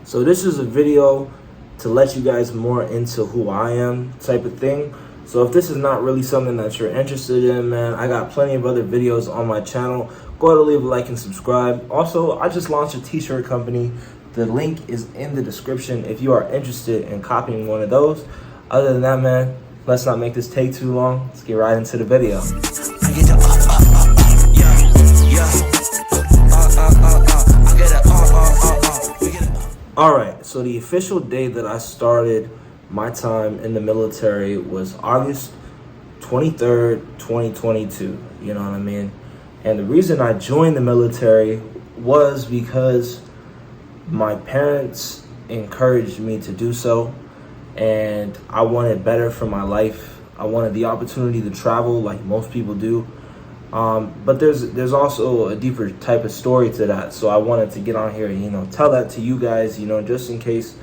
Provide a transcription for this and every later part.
So this is a video to let you guys more into who I am type of thing. So if this is not really something that you're interested in, man, I got plenty of other videos on my channel. Go ahead and leave a like and subscribe. Also, I just launched a t-shirt company. The link is in the description if you are interested in copying one of those. Other than that, man, let's not make this take too long. Let's get right into the video. Alright, so the official day that I started my time in the military was August 23rd, 2022. You know what I mean? And the reason I joined the military was because my parents encouraged me to do so, and I wanted better for my life. I wanted the opportunity to travel like most people do. But there's also a deeper type of story to that. So I wanted to get on here and, tell that to you guys, just in case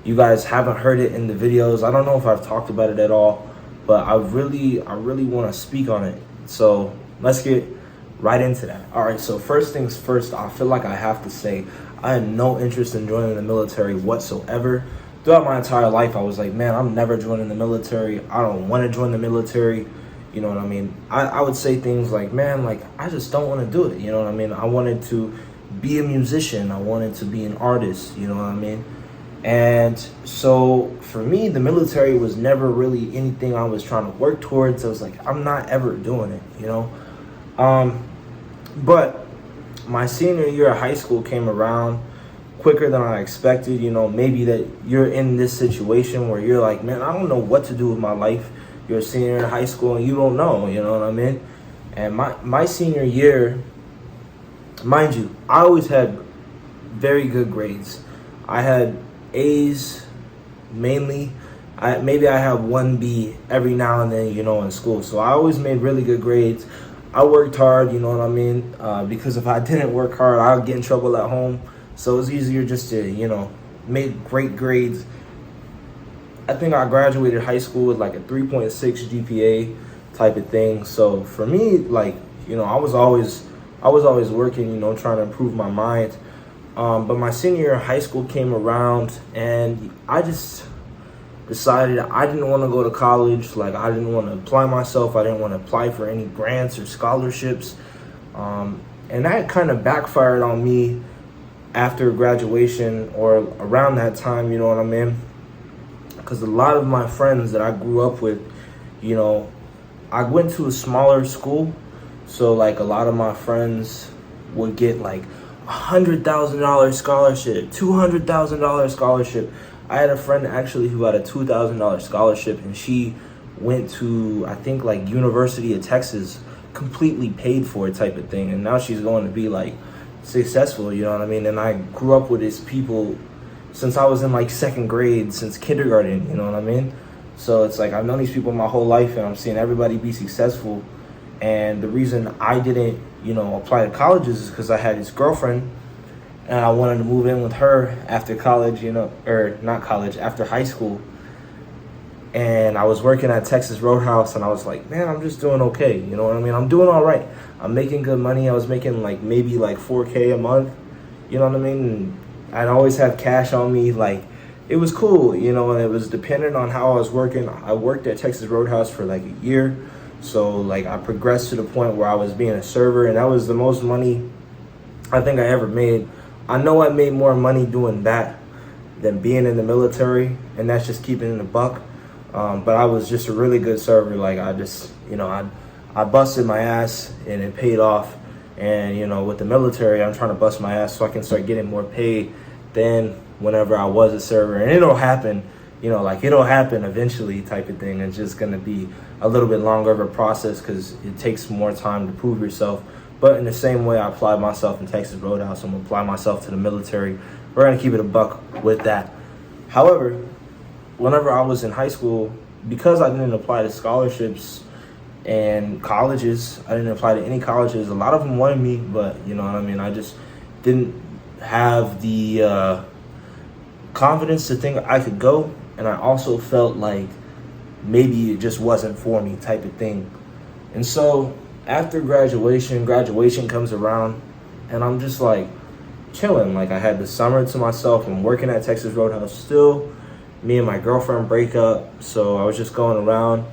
you guys haven't heard it in the videos. I don't know if I've talked about it at all, but I really want to speak on it. So let's get right into that. All right, so first things first, I feel like I have to say I had no interest in joining the military whatsoever. Throughout my entire life, I was like, man, I'm never joining the military. I don't want to join the military. You know what I mean? I would say things like, man, like, I just don't want to do it. You know what I mean? I wanted to be a musician. I wanted to be an artist. You know what I mean? And so for me, the military was never really anything I was trying to work towards. I was like, I'm not ever doing it, But my senior year of high school came around quicker than I expected. Maybe that you're in this situation where you're like, man, I don't know what to do with my life. You're a senior in high school and you don't know, you know what I mean? And my senior year, mind you, I always had very good grades. I had A's mainly. Maybe I have 1B every now and then, in school. So I always made really good grades. I worked hard, you know what I mean? Because if I didn't work hard, I would get in trouble at home. So it was easier just to, make great grades. I think I graduated high school with like a 3.6 GPA type of thing. So for me, like, I was always working, trying to improve my mind. But my senior year of high school came around and I just decided I didn't want to go to college. Like, I didn't want to apply myself. I didn't want to apply for any grants or scholarships. And that kind of backfired on me after graduation or around that time, you know what I mean? Because a lot of my friends that I grew up with, I went to a smaller school. So like a lot of my friends would get like $100,000 scholarship, $200,000 scholarship. I had a friend actually who had a $2,000 scholarship, and she went to, I think, like University of Texas, completely paid for type of thing. And now she's going to be like successful, you know what I mean? And I grew up with these people since I was in like second grade, since kindergarten, you know what I mean? So it's like I've known these people my whole life and I'm seeing everybody be successful. And the reason I didn't, apply to colleges is because I had this girlfriend and I wanted to move in with her after college, or not college, after high school. And I was working at Texas Roadhouse and I was like, man, I'm just doing okay, you know what I mean? I'm doing all right. I'm making good money. I was making like maybe like $4K a month, you know what I mean? And I'd always have cash on me. Like, it was cool, and it was dependent on how I was working. I worked at Texas Roadhouse for like a year. So like I progressed to the point where I was being a server, and that was the most money I think I ever made. I know I made more money doing that than being in the military, and that's just keeping it in the buck. But I was just a really good server. Like I just, I busted my ass and it paid off. And, with the military, I'm trying to bust my ass so I can start getting more pay than whenever I was a server. And it'll happen, it'll happen eventually type of thing. It's just going to be a little bit longer of a process because it takes more time to prove yourself. But in the same way I applied myself in Texas Roadhouse, I'm going to apply myself to the military. We're going to keep it a buck with that. However, whenever I was in high school, because I didn't apply to scholarships and colleges, I didn't apply to any colleges. A lot of them wanted me, but you know what I mean? I just didn't have the confidence to think I could go. And I also felt like maybe it just wasn't for me type of thing. And so after graduation comes around and I'm just like, chilling. Like I had the summer to myself. I'm working at Texas Roadhouse still. Me and my girlfriend break up, so I was just going around,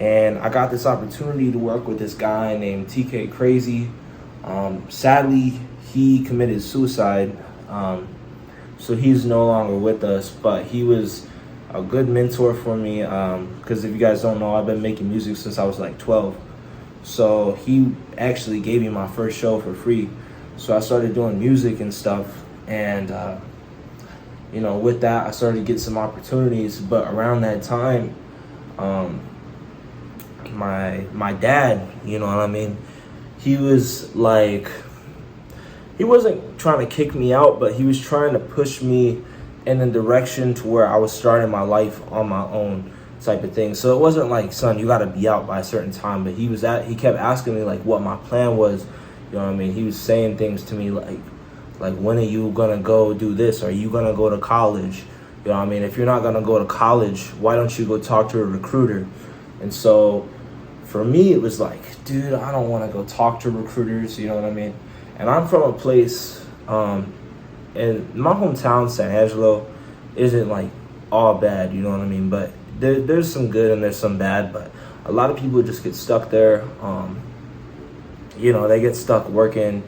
and I got this opportunity to work with this guy named TK Crazy. Sadly, he committed suicide, so he's no longer with us, but he was a good mentor for me, because if you guys don't know, I've been making music since I was like 12. So he actually gave me my first show for free. So I started doing music and stuff, and with that, I started to get some opportunities. But around that time, my dad, you know what I mean, he was like, he wasn't trying to kick me out, but he was trying to push me in a direction to where I was starting my life on my own type of thing. So it wasn't like, son, you got to be out by a certain time, but he kept asking me like what my plan was. You know what I mean? He was saying things to me like when are you gonna go do this? Are you gonna go to college? You know what I mean? If you're not gonna go to college, why don't you go talk to a recruiter? And so for me, it was like, dude, I don't want to go talk to recruiters. You know what I mean? And I'm from a place, and my hometown, San Angelo, isn't like all bad. You know what I mean? But there's some good and there's some bad. But a lot of people just get stuck there. They get stuck working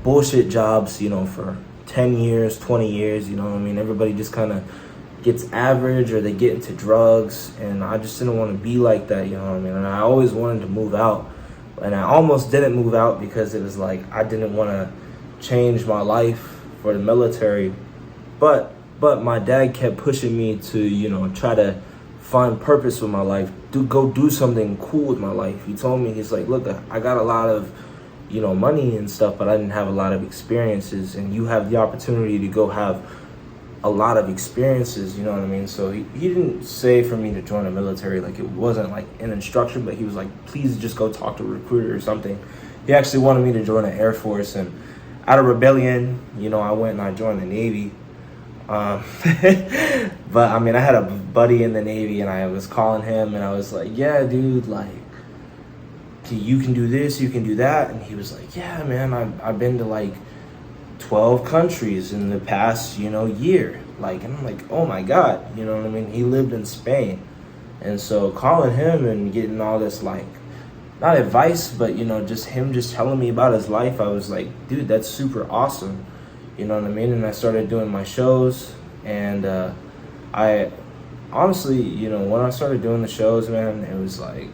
bullshit jobs, for 10 years, 20 years, you know what I mean? Everybody just kind of gets average, or they get into drugs, and I just didn't want to be like that, you know what I mean? And I always wanted to move out, and I almost didn't move out because it was like I didn't want to change my life for the military, but my dad kept pushing me to, try to find purpose with my life, go do something cool with my life. He told me, he's like, look, I got a lot of money and stuff, but I didn't have a lot of experiences, and you have the opportunity to go have a lot of experiences, you know what I mean? So he didn't say for me to join the military, like it wasn't like an instruction, but he was like, please just go talk to a recruiter or something. He actually wanted me to join the Air Force, and out of rebellion, I went and I joined the Navy. But I mean, I had a buddy in the Navy, and I was calling him, and I was like, yeah, dude, like, you can do this, you can do that. And he was like, yeah, man, I've been to like 12 countries in the past, year. Like, and I'm like, oh my God, you know what I mean? He lived in Spain. And so calling him and getting all this, like, not advice, but, just him just telling me about his life, I was like, dude, that's super awesome. You know what I mean? And I started doing my shows, and I honestly, when I started doing the shows, man, it was like,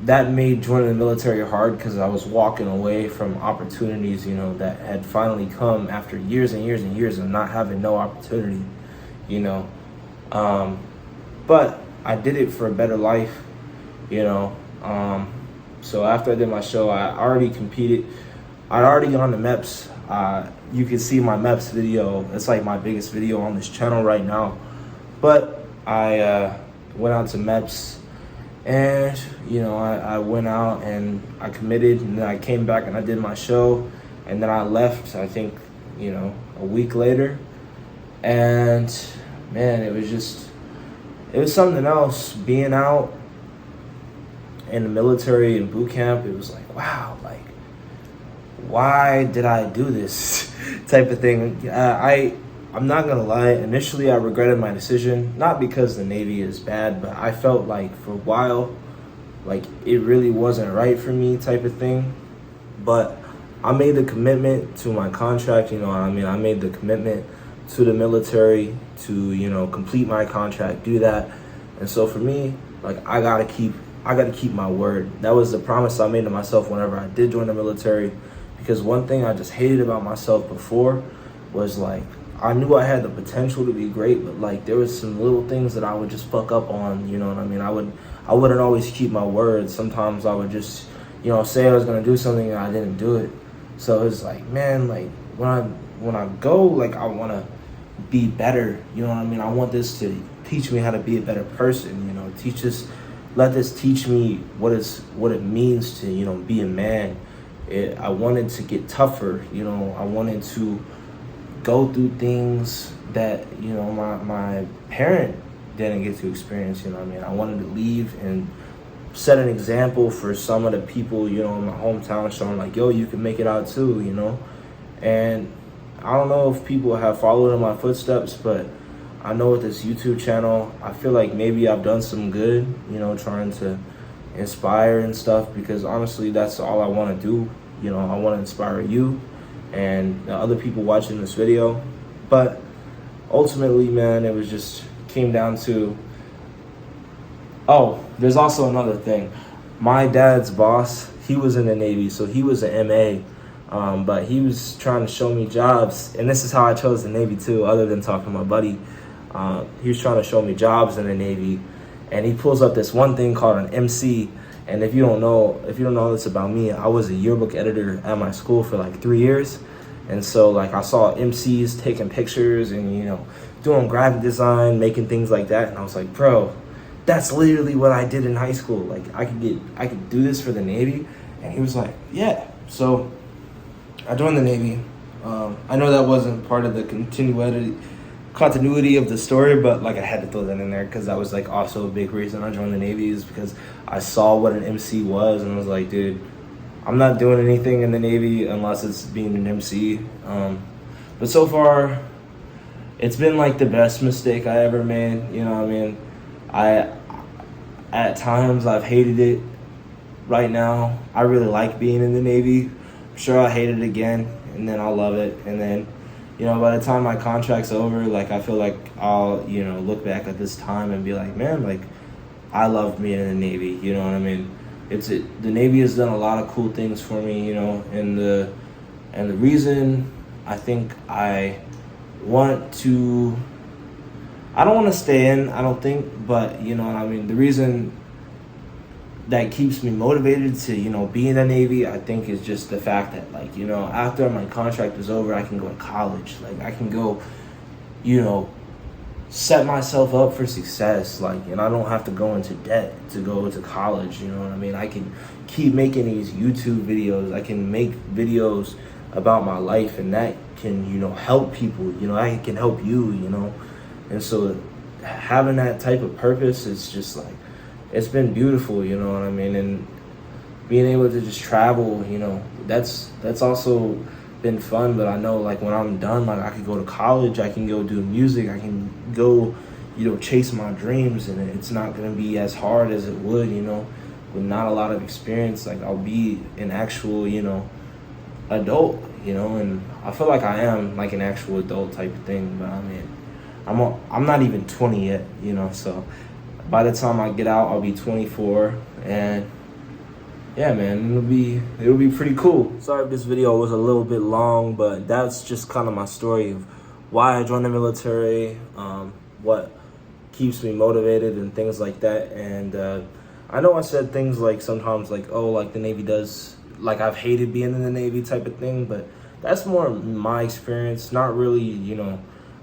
that made joining the military hard, because I was walking away from opportunities, that had finally come after years and years and years of not having no opportunity, But I did it for a better life, So after I did my show, I already competed. I'd already gone to MEPS. You can see my MEPS video. It's like my biggest video on this channel right now. But I went out to MEPS, and I went out and I committed, and then I came back and I did my show, and then I left, I think, a week later. And man, it was something else being out in the military and boot camp. It was like, wow, like, why did I do this type of thing? I'm not gonna lie, initially I regretted my decision, not because the Navy is bad, but I felt like for a while, like it really wasn't right for me type of thing. But I made the commitment to my contract, I made the commitment to the military to, complete my contract, do that. And so for me, like, I gotta keep my word. That was the promise I made to myself whenever I did join the military. Because one thing I just hated about myself before was, like, I knew I had the potential to be great, but like there was some little things that I would just fuck up on, you know what I mean? I wouldn't always keep my word. Sometimes I would just, say I was gonna do something and I didn't do it. So it's like, man, like when I go, like, I wanna be better, you know what I mean? I want this to teach me how to be a better person, let this teach me what it means to, be a man. I wanted to get tougher, I wanted to go through things that, my parent didn't get to experience, I wanted to leave and set an example for some of the people, you know, in my hometown, showing like, yo, you can make it out too, you know. And I don't know if people have followed in my footsteps, but I know with this YouTube channel, I feel like maybe I've done some good, you know, trying to inspire and stuff, because honestly, that's all I want to do. You know, I want to inspire you and the other people watching this video. But ultimately, man, it was just came down to, oh, there's also another thing. My dad's boss, he was in the Navy, so he was an MA. But he was trying to show me jobs, and this is how I chose the Navy too, other than talking to my buddy. He was trying to show me jobs in the Navy, and he pulls up this one thing called an MC. And if you don't know this about me, I was a yearbook editor at my school for like 3 years. And so like I saw MCs taking pictures and, you know, doing graphic design, making things like that. And I was like, bro, that's literally what I did in high school. Like I could do this for the Navy. And he was like, yeah. So I joined the Navy. I know that wasn't part of the continuity of the story, but like I had to throw that in there because that was like also a big reason I joined the Navy, is because I saw what an MC was and I was like, dude, I'm not doing anything in the Navy unless it's being an MC. But so far, it's been like the best mistake I ever made. You know what I mean? At times I've hated it. Right now, I really like being in the Navy. I'm sure I'll hate it again, and then I'll love it, and then, you know, by the time my contract's over, like I feel like I'll, you know, look back at this time and be like, man, like I loved being in the Navy. You know what I mean? The Navy has done a lot of cool things for me, you know, and the reason I think I don't want to stay in, I don't think, but you know what I mean, the reason that keeps me motivated to, you know, be in the Navy, I think, is just the fact that, like, you know, after my contract is over, I can go to college. Like, I can go, you know, set myself up for success, like, and I don't have to go into debt to go to college, you know what I mean? I can keep making these YouTube videos. I can make videos about my life, and that can, you know, help people, you know, I can help you, you know? And so having that type of purpose is just like, it's been beautiful, you know what I mean? And being able to just travel, you know, that's also been fun. But I know, like, when I'm done, like, I can go to college, I can go do music, I can go, you know, chase my dreams, and it's not gonna be as hard as it would, you know, with not a lot of experience. Like, I'll be an actual, you know, adult, you know, and I feel like I am like an actual adult type of thing. But I mean, I'm not even 20 yet, you know, so by the time I get out, I'll be 24, and yeah, man, it'll be pretty cool. Sorry if this video was a little bit long, but that's just kind of my story of why I joined the military, what keeps me motivated and things like that. And I know I said things like sometimes like, oh, like the Navy does, like I've hated being in the Navy type of thing, but that's more my experience, not really, you know,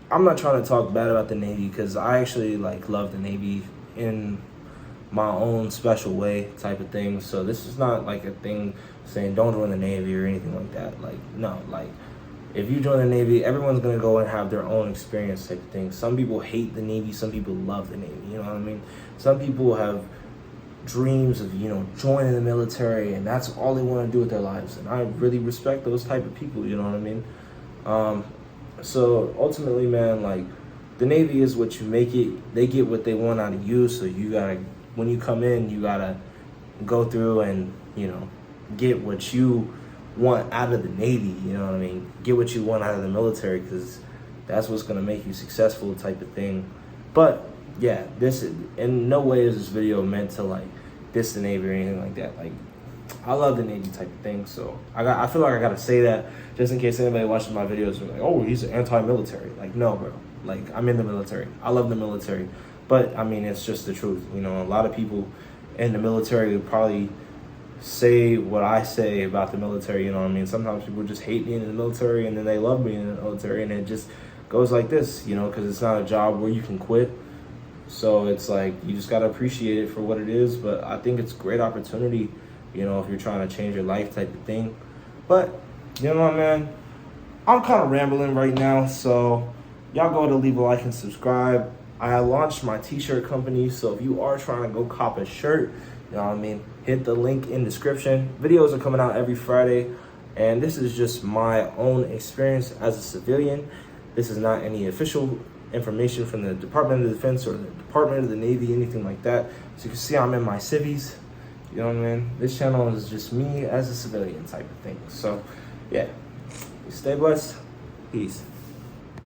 I'm not trying to talk bad about the Navy, because I actually like love the Navy in my own special way type of thing. So this is not like a thing saying don't join the Navy or anything like that. Like, no, like if you join the Navy, everyone's gonna go and have their own experience type of thing. Some people hate the Navy, some people love the Navy, you know what I mean? Some people have dreams of, you know, joining the military, and that's all they want to do with their lives, and I really respect those type of people, you know what I mean? So ultimately, man, like, the Navy is what you make it. They get what they want out of you, so you gotta, when you come in, you gotta go through and, you know, get what you want out of the Navy, you know what I mean? Get what you want out of the military, because that's what's gonna make you successful type of thing. But yeah, this, in no way is this video meant to like diss the Navy or anything like that. Like, I love the Navy type of thing, so I feel like I gotta say that just in case anybody watches my videos and like, oh, he's anti-military. Like, no, bro. Like, I'm in the military. I love the military. But, I mean, it's just the truth. You know, a lot of people in the military would probably say what I say about the military, you know what I mean? Sometimes people just hate being in the military, and then they love being in the military, and it just goes like this, you know, because it's not a job where you can quit. So it's like, you just got to appreciate it for what it is. But I think it's a great opportunity, you know, if you're trying to change your life type of thing. But, you know what, man? I'm kind of rambling right now, so y'all go to leave a like and subscribe. I launched my t-shirt company, so if you are trying to go cop a shirt, You know what I mean? Hit the link in description. Videos are coming out every Friday, and this is just my own experience as a civilian. This is not any official information from the Department of Defense or the Department of the Navy, anything like that. So you can see I'm in my civvies. You know what I mean? This channel is just me as a civilian type of thing. So yeah, stay blessed. Peace.